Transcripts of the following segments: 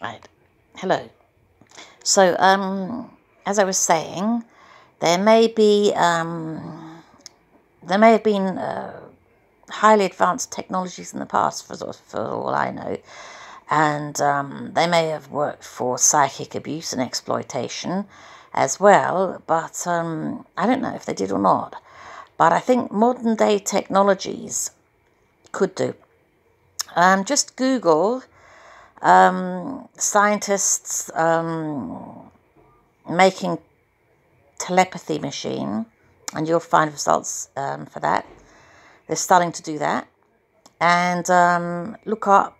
Right. Hello. So, as I was saying, there may be there may have been highly advanced technologies in the past, for all I know, and they may have worked for psychic abuse and exploitation as well. But I don't know if they did or not. But I think modern day technologies could do. Just Google scientists making telepathy machine, and you'll find results for that. They're starting to do that. And look up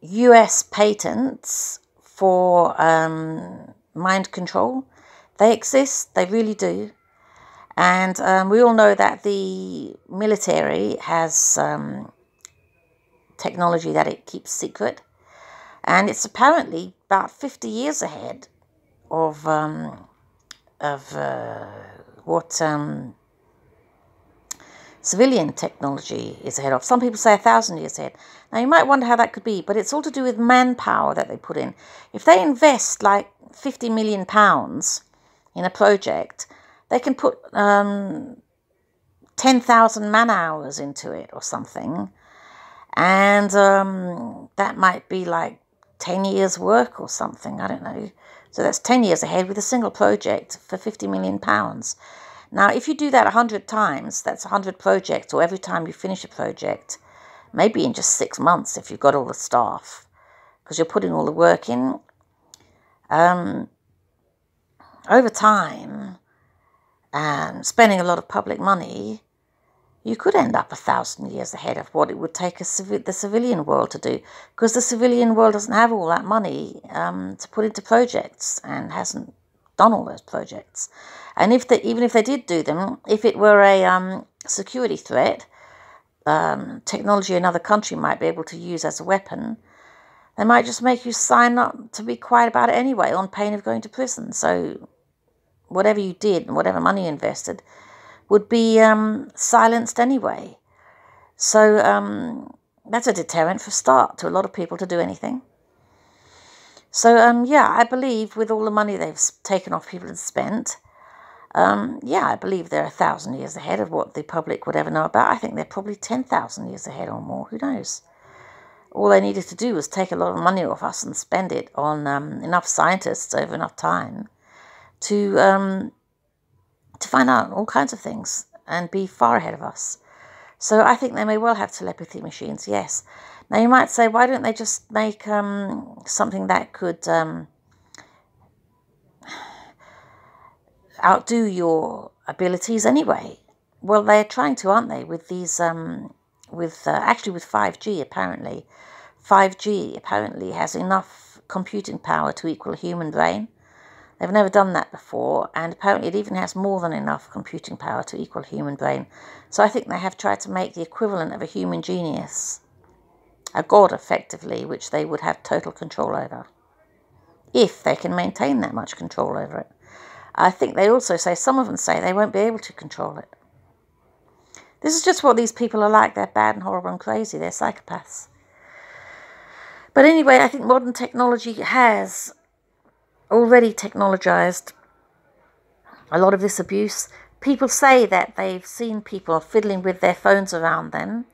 US patents for mind control. They exist, they really do. And we all know that the military has technology that it keeps secret. And it's apparently about 50 years ahead of what civilian technology is ahead of. Some people say 1,000 years ahead. Now, you might wonder how that could be, but it's all to do with manpower that they put in. If they invest like £50 million in a project, they can put 10,000 man-hours into it or something. And that might be like 10 years' work or something, I don't know. So that's 10 years ahead with a single project for £50 million. Now, if you do that 100 times, that's 100 projects, or every time you finish a project, maybe in just 6 months if you've got all the staff, because you're putting all the work in. Over time, and spending a lot of public money, you could end up 1,000 years ahead of what it would take the civilian world to do, because the civilian world doesn't have all that money to put into projects and hasn't done all those projects. And even if they did do them, if it were a security threat, technology another country might be able to use as a weapon, they might just make you sign up to be quiet about it anyway on pain of going to prison. So whatever you did and whatever money you invested would be silenced anyway. So that's a deterrent for a start to a lot of people to do anything. So yeah, I believe with all the money they've taken off people and spent, yeah, I believe they're 1,000 years ahead of what the public would ever know about. I think they're probably 10,000 years ahead or more. Who knows? All they needed to do was take a lot of money off us and spend it on enough scientists over enough time to find out all kinds of things and be far ahead of us. So I think they may well have telepathy machines, yes. Now you might say, why don't they just make something that could outdo your abilities anyway? Well, they're trying to, aren't they, with these, actually with 5G apparently. 5G apparently has enough computing power to equal a human brain. They've never done that before, and apparently it even has more than enough computing power to equal a human brain. So I think they have tried to make the equivalent of a human genius, a god effectively, which they would have total control over, if they can maintain that much control over it. I think they also say, some of them say they won't be able to control it. This is just what these people are like. They're bad and horrible and crazy. They're psychopaths. But anyway, I think modern technology has already technologized a lot of this abuse. People say that they've seen people fiddling with their phones around them,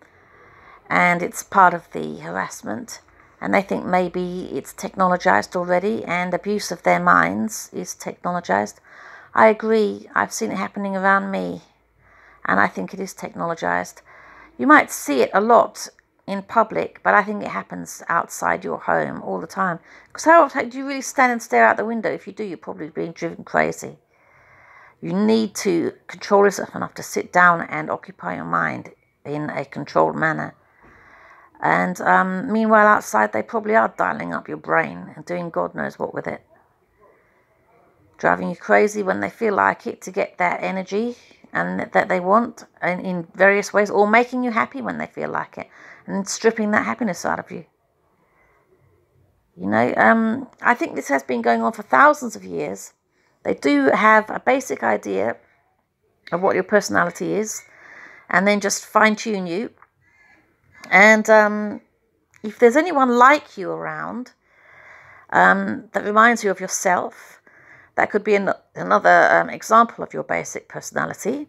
and it's part of the harassment, and they think maybe it's technologized already, and abuse of their minds is technologized. I agree. I've seen it happening around me, and I think it is technologized. You might see it a lot in public, but I think it happens outside your home all the time. Because how often do you really stand and stare out the window? If you do, you're probably being driven crazy. You need to control yourself enough to sit down and occupy your mind in a controlled manner. And meanwhile, outside, they probably are dialing up your brain and doing God knows what with it. Driving you crazy when they feel like it to get that energy and that they want in various ways, or making you happy when they feel like it and stripping that happiness out of you. You know, I think this has been going on for thousands of years. They do have a basic idea of what your personality is, and then just fine-tune you. And if there's anyone like you around that reminds you of yourself, that could be another example of your basic personality,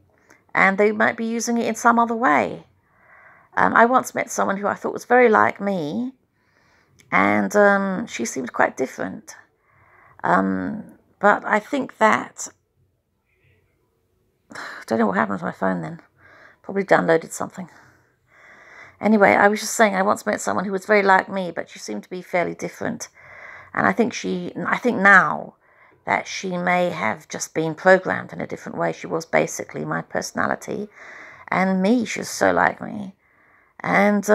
and they might be using it in some other way. I once met someone who I thought was very like me, and she seemed quite different. But I think that, I don't know what happened to my phone then. Probably downloaded something. Anyway, I was just saying I once met someone who was very like me, but she seemed to be fairly different. And I think now that she may have just been programmed in a different way. She was basically my personality, and me, she was so like me. And,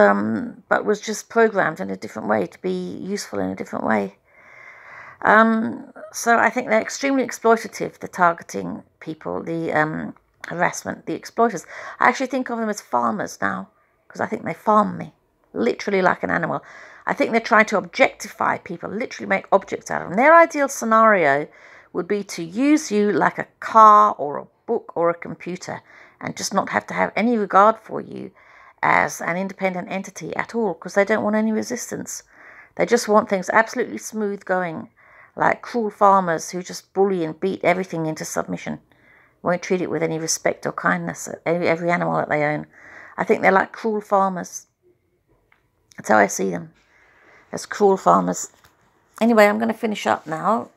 but was just programmed in a different way to be useful in a different way. So I think they're extremely exploitative, the targeting people, the harassment, the exploiters. I actually think of them as farmers now, because I think they farm me, literally like an animal. I think they're trying to objectify people, literally make objects out of them. Their ideal scenario would be to use you like a car or a book or a computer, and just not have to have any regard for you as an independent entity at all, because they don't want any resistance. They just want things absolutely smooth going, like cruel farmers who just bully and beat everything into submission, won't treat it with any respect or kindness, every animal that they own. I think they're like cruel farmers. That's how I see them, as cruel farmers. Anyway, I'm going to finish up now.